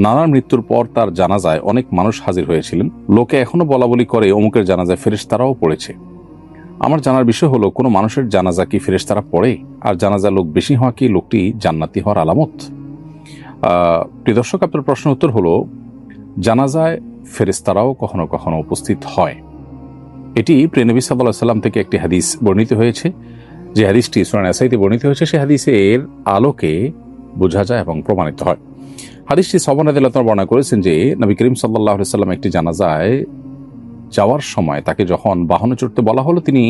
নানার মৃত্যুর পর তার জানাজায় অনেক মানুষ হাজির হয়েছিলেন। লোকে এখনো বলা বলি করে অমুকের জানাজায় ফেরেশতারাও পড়েছে। আমার জানার বিষয় হলো, কোনো মানুষের জানাজা কি ফেরেশতারা পড়ে? আর জানাজা লোক বেশি হওয়া কি লোকটি জান্নাতি হওয়ার আলামত? প্রিয় দর্শক, আপনার প্রশ্ন উত্তর হলো, জানাজায় ফেরেশতারাও কখনো কখনো উপস্থিত হয়। এটি প্রিয় নবী সাল্লাল্লাহু আলাইহি ওয়াসাল্লাম থেকে একটি হাদিস বর্ণিত হয়েছে। যে হাদিসটি সূরা নাসাইতে বর্ণিত হয়েছে, সেই হাদিসের আলোকে বোঝা যায় এবং প্রমাণিত হয়। হাদিসটি সাহাবা রাদিয়াল্লাহু তাআলা বর্ণনা করেছেন যে নবী করিম সাল্লাল্লাহু আলাইহি ওয়াসাল্লাম একটি জানাজায় যাওয়ার সময় তাকে যখন বাহনে চড়তে বলা হলো, তিনি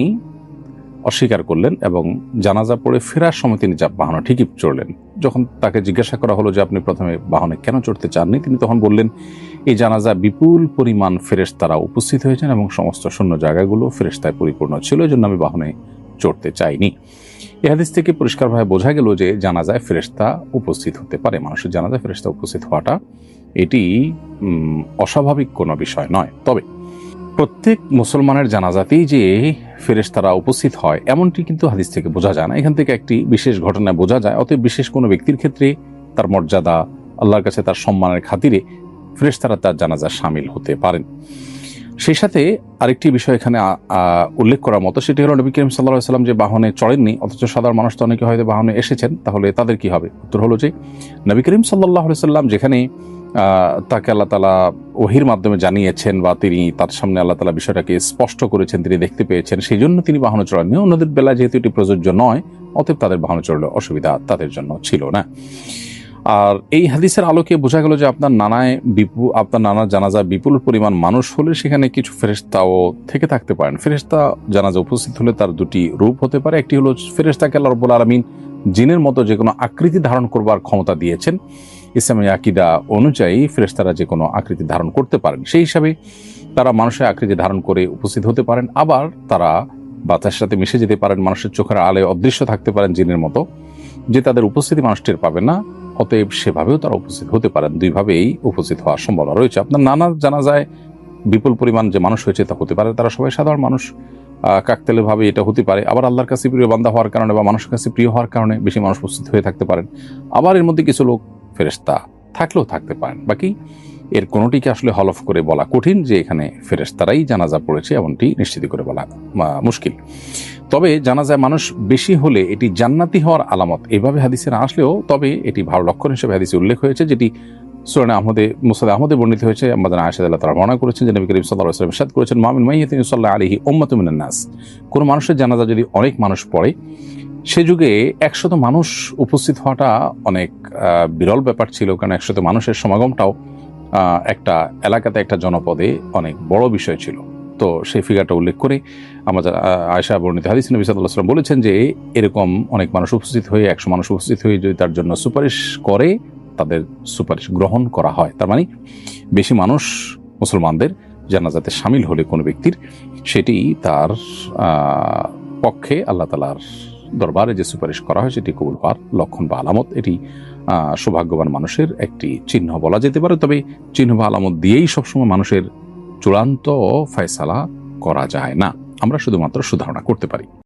অস্বীকার করলেন এবং জানাজা পড়ে ফেরার সময় তিনি বাহনে ঠিকই চড়লেন। যখন তাকে জিজ্ঞাসা করা হলো যে আপনি প্রথমে বাহনে কেন চড়তে চাননি, তিনি তখন বললেন, এই জানাজা বিপুল পরিমাণ ফেরেশতারা উপস্থিত হয়েছেন এবং সমস্ত শূন্য জায়গাগুলো ফেরেশতায় পরিপূর্ণ ছিল, এই জন্য আমি বাহনে চড়তে চাইনি। এই হাদিস থেকে পরিষ্কারভাবে বোঝা গেল যে জানাজায় ফেরেশতা উপস্থিত হতে পারে। মানুষের জানাজায় ফেরেশতা উপস্থিত হওয়াটা এটি অস্বাভাবিক কোনো বিষয় নয়। তবে প্রত্যেক মুসলমানের জানাজাতেই যে ফেরেশতারা উপস্থিত হয় এমনটি কিন্তু হাদিস থেকে বোঝা যায় না। এখান থেকে একটি বিশেষ ঘটনা বোঝা যায়। অতএব বিশেষ কোনো ব্যক্তির ক্ষেত্রে তার মর্যাদা, আল্লাহর কাছে তার সম্মানের খাতিরে ফেরেশতারা তার জানাজা শামিল হতে পারেন। সেই সাথে আরেকটি বিষয় এখানে উল্লেখ করার মতো, সেটি হলো নবী করিম সাল্লাল্লাহু আলাইহি ওয়াসাল্লাম যে বাহনে চড়েননি, অথচ সাধারণ মানুষ তো অনেকে হয়তো বাহনে এসেছেন, তাহলে তাদের কি হবে? উত্তর হলো যে নবী করিম সাল্লাল্লাহু আলাইহি ওয়াসাল্লাম যেখানে তাকে আল্লাহ তাআলা ওহীর মাধ্যমে জানিয়েছেন বা তিনি তার সামনে আল্লাহ তাআলা বিষয়টাকে স্পষ্ট করেছেন, তিনি দেখতে পেয়েছেন, সেই জন্য তিনি বাহনে চড়েননি। অন্যদের বেলায় যেহেতু এটি প্রযোজ্য নয়, অতএব তাদের বাহনে চড়লে অসুবিধা তাদের জন্য ছিল না। আর এই হাদিসের আলোকে বোঝা গেল যে আপনার নানার জানাজা বিপুল পরিমাণ মানুষ হলে সেখানে কিছু ফেরেশতাও থেকে থাকতে পারেন। ফেরেশতা জানাজা উপস্থিত হলে তার দুটি রূপ হতে পারে। একটি হলো ফেরেশতাকে আল্লাহ রাব্বুল আলামিন জিনের মতো যে কোনো আকৃতি ধারণ করবার ক্ষমতা দিয়েছেন। ইসলামী আকীদা অনুযায়ী ফেরেশতারা যে কোনো আকৃতি ধারণ করতে পারেন, সেই হিসাবে তারা মানুষের আকৃতি ধারণ করে উপস্থিত হতে পারেন। আবার তারা বাতাসের সাথে মিশে যেতে পারেন, মানুষের চোখের আলোয় অদৃশ্য থাকতে পারেন জিনের মতো, যে তাদের উপস্থিতি মানুষ টের পাবে না। অতএব সেভাবেও তারা উপস্থিত হতে পারেন। দুইভাবেই উপস্থিত হওয়ার সম্ভাবনা রয়েছে। আপনার নানা জানাজায় বিপুল পরিমাণ যে মানুষ হয়েছে তা হতে পারে, তারা সবাই সাধারণ মানুষ, কাকতালীয় ভাবে এটা হতে পারে। আবার আল্লাহর কাছে প্রিয় বান্দা হওয়ার কারণে বা মানুষের কাছে প্রিয় হওয়ার কারণে বেশি মানুষ উপস্থিত হয়ে থাকতে পারেন। আবার এর মধ্যে কিছু লোক ফেরেশতা থাকলেও থাকতে পারেন। বাকি এর কোনোটিকে আসলে হলফ করে বলা কঠিন যে এখানে ফেরেশতারাই জানাজা পড়েছে, এমনটি নিশ্চিত করে বলা মুশকিল। তবে জানাজায় মানুষ বেশি হলে এটি জান্নাতি হওয়ার আলামত এভাবে হাদিসে না আসলেও, তবে এটি ভালো লক্ষণ হিসেবে হাদিসে উল্লেখ হয়েছে, যেটি সুনানে মুসনাদে আহমদে বর্ণিত হয়েছে। আম্মা আয়েশা রাদিয়াল্লাহু তাআলা বর্ণনা করেছেন যে নবী করিম সাল্লাল্লাহু আলাইহি ওয়াসাল্লাম ইরশাদ করেছেন, মা মিন মাইয়িতিন ইউসাল্লা আলাইহি উম্মাতুম মিনান নাস। কোন মানুষের জানাজা যদি অনেক মানুষ পড়ে, সে যুগে 100 মানুষ উপস্থিত হওয়াটা অনেক বিরল ব্যাপার ছিল, কারণ 100 মানুষের সমাগমটাও একটা এলাকাতে, একটা জনপদে অনেক বড় বিষয় ছিল। তো সেই ফিগারটা উল্লেখ করে আমাদের আয়েশা বর্ণিত হাদিসে নবী সাল্লাল্লাহু আলাইহি ওয়াসাল্লাম বলেছেন যে এরকম অনেক মানুষ উপস্থিত হয়ে, 100 মানুষ উপস্থিত হয়ে যদি তার জন্য সুপারিশ করে, তাদের সুপারিশ গ্রহণ করা হয়। তার মানে বেশি মানুষ মুসলমানদের জানাজাতে শামিল হলে কোনো ব্যক্তির, সেটি তার পক্ষে আল্লাহ তাআলার দরবারে যে সুপারিশ করা হয় সেটি কবুল হওয়ার লক্ষণ বা আলামত। এটি সৌভাগ্যবান মানুষের একটি চিহ্ন বলা যেতে পারে। তবে চিহ্ন বা আলামত দিয়েই সবসময় মানুষের চূড়ান্ত ফয়সালা করা যায় না, আমরা শুধুমাত্র সুধারণা করতে পারি।